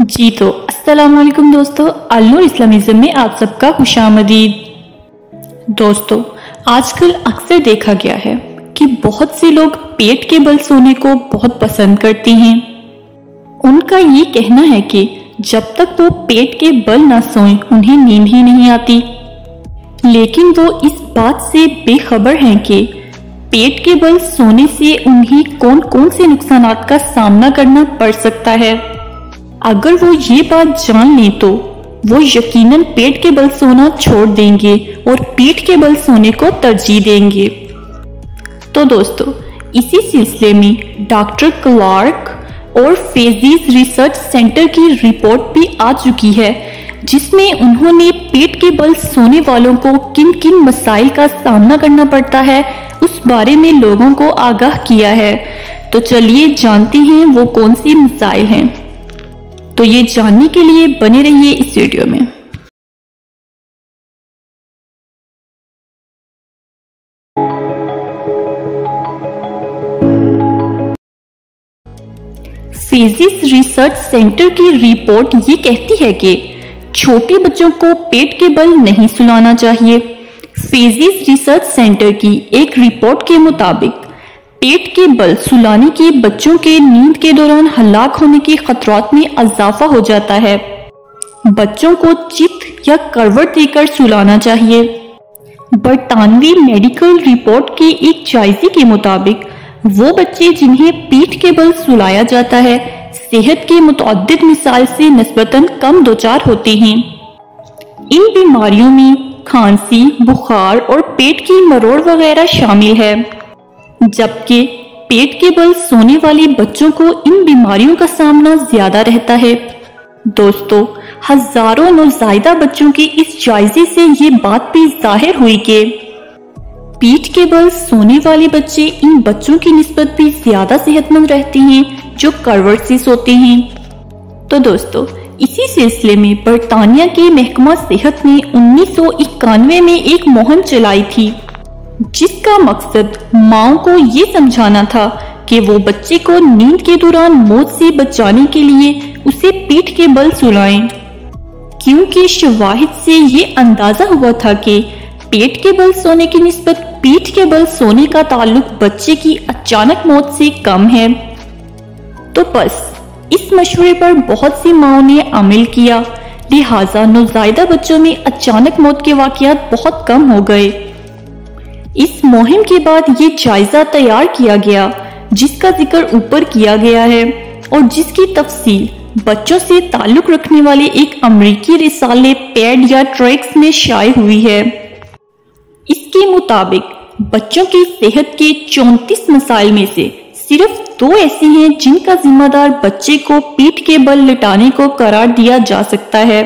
جی تو السلام علیکم دوستو، النور اسلامزم میں آپ سب کا خوش آمدید۔ دوستو، آج کل اکثر دیکھا گیا ہے کہ بہت سے لوگ پیٹ کے بل سونے کو بہت پسند کرتے ہیں۔ ان کا یہ کہنا ہے کہ جب تک وہ پیٹ کے بل نہ سوئیں انہیں نیند ہی نہیں آتی، لیکن وہ اس بات سے بے خبر ہیں کہ پیٹ کے بل سونے سے انہیں کون کون سے نقصانات کا سامنا کرنا پڑ سکتا ہے۔ اگر وہ یہ بات جان لیں تو وہ یقیناً پیٹ کے بل سونا چھوڑ دیں گے اور پیٹھ کے بل سونے کو ترجیح دیں گے۔ تو دوستو، اسی سلسلے میں ڈاکٹر کلارک اور فیزیز ریسرچ سینٹر کی رپورٹ بھی آ چکی ہے، جس میں انہوں نے پیٹ کے بل سونے والوں کو کن کن مسائل کا سامنا کرنا پڑتا ہے اس بارے میں لوگوں کو آگاہ کیا ہے۔ تو چلیے جانتے ہیں وہ کون سی مسائل ہیں۔ تو یہ جاننے کے لیے بنے رہیے اس ویڈیو میں۔ فیزیز ریسرچ سینٹر کی رپورٹ یہ کہتی ہے کہ چھوٹے بچوں کو پیٹ کے بل نہیں سلانا چاہیے۔ فیزیز ریسرچ سینٹر کی ایک رپورٹ کے مطابق پیٹ کے بل سلانے کے بچوں کے نیند کے دوران ہلاک ہونے کے خطرات میں اضافہ ہو جاتا ہے۔ بچوں کو چت یا کروٹ دے کر سلانا چاہیے۔ برطانوی میڈیکل رپورٹ کے ایک جائزے کے مطابق وہ بچے جنہیں پیٹھ کے بل سلایا جاتا ہے صحت کے متعدد مسائل سے نسبتاً کم دوچار ہوتے ہیں۔ ان بیماریوں میں کھانسی، بخار اور پیٹ کی مروڑ وغیرہ شامل ہے، جبکہ پیٹ کے بل سونے والے بچوں کو ان بیماریوں کا سامنا زیادہ رہتا ہے۔ دوستو، ہزاروں نوزائیدہ بچوں کے اس جائزے سے یہ بات بھی ظاہر ہوئی کہ پیٹ کے بل سونے والے بچے ان بچوں کی نسبت بھی زیادہ صحت مند رہتے ہیں جو کروٹ سے سوتے ہیں۔ تو دوستو، اسی سلسلے میں برطانیہ کے محکمہ صحت نے 1991 میں ایک مہم چلائی تھی، جس کا مقصد ماؤں کو یہ سمجھانا تھا کہ وہ بچے کو نیند کے دوران موت سے بچانے کے لیے اسے پیٹھ کے بل سلائیں، کیونکہ شواہد سے یہ اندازہ ہوا تھا کہ پیٹ کے بل سونے کی نسبت پیٹھ کے بل سونے کا تعلق بچے کی اچانک موت سے کم ہے۔ تو بس اس مشورے پر بہت سی ماؤں نے عمل کیا، لہٰذا نوزائیدہ بچوں میں اچانک موت کے واقعات بہت کم ہو گئے۔ اس مہم کے بعد یہ جائزہ تیار کیا گیا جس کا ذکر اوپر کیا گیا ہے اور جس کی تفصیل بچوں سے تعلق رکھنے والے ایک امریکی رسالے پیڈ یا ٹریکس میں شائع ہوئی ہے۔ اس کے مطابق بچوں کی صحت کے 34 مسائل میں سے صرف 2 ایسے ہیں جن کا ذمہ دار بچے کو پیٹھ کے بل لٹانے کو قرار دیا جا سکتا ہے۔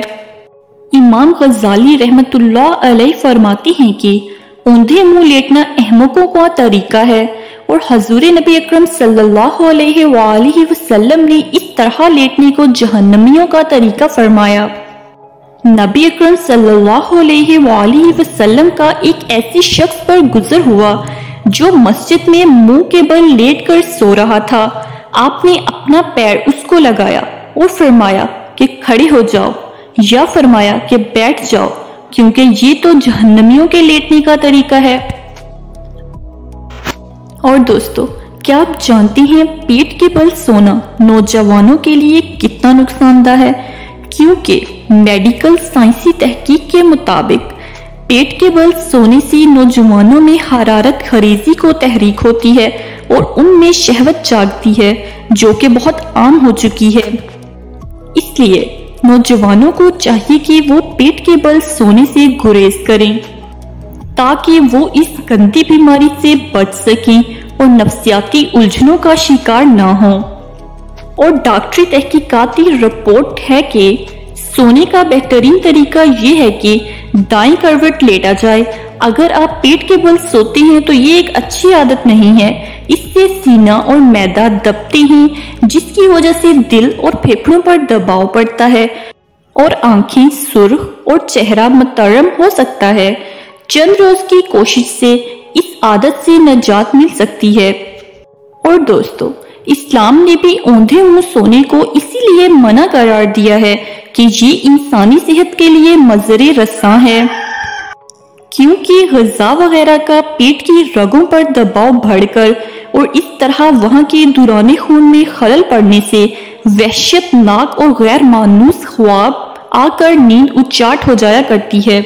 امام غزالی رحمت اللہ علیہ فرماتے ہیں کہ اوندھے منہ لیٹنا احمقوں کا طریقہ ہے، اور حضور نبی اکرم صلی اللہ علیہ وآلہ وسلم نے اس طرح لیٹنے کو جہنمیوں کا طریقہ فرمایا۔ نبی اکرم صلی اللہ علیہ وآلہ وسلم کا ایک ایسے شخص پر گزر ہوا جو مسجد میں منہ کے بل لیٹ کر سو رہا تھا۔ آپ نے اپنا پیر اس کو لگایا اور فرمایا کہ کھڑے ہو جاؤ، یا فرمایا کہ بیٹھ جاؤ، کیونکہ یہ تو جہنمیوں کے لیٹنے کا طریقہ ہے۔ اور دوستو، کیا آپ جانتے ہیں پیٹ کے بل سونا نوجوانوں کے لیے کتنا نقصان دہ ہے؟ کیونکہ میڈیکل سائنسی تحقیق کے مطابق پیٹ کے بل سونے سے نوجوانوں میں حرارت خیزی کو تحریک ہوتی ہے اور ان میں شہوت جاگتی ہے، جو کہ بہت عام ہو چکی ہے۔ اس لیے نوجوانوں کو چاہیے کہ وہ پیٹ کے بل سونے سے گریز کریں تاکہ وہ اس گندی بیماری سے بچ سکیں اور نفسیاتی الجھنوں کا شکار نہ ہوں۔ اور ڈاکٹری تحقیقاتی رپورٹ ہے کہ سونے کا بہترین طریقہ یہ ہے کہ دائیں کروٹ لیٹا جائے۔ اگر آپ پیٹ کے بل سوتے ہیں تو یہ ایک اچھی عادت نہیں ہے، اس سے سینہ اور معدہ دبتے ہیں، جس کی وجہ سے دل اور پھیپھڑوں پر دباؤ پڑتا ہے اور آنکھیں سرخ اور چہرہ مترم ہو سکتا ہے۔ چند روز کی کوشش سے اس عادت سے نجات مل سکتی ہے۔ اور دوستو، اسلام نے بھی اوندھے منہ سونے کو اسی لیے منع قرار دیا ہے کہ یہ انسانی صحت کے لیے مضر رساں ہے، کیونکہ غذا وغیرہ کا پیٹ کی رگوں پر دباؤ بڑھ کر اور اس طرح وہاں کے دوران خون میں خلل پڑنے سے وحشت ناک اور غیر مانوس خواب آ کر نیند اچاٹ ہو جایا کرتی ہے۔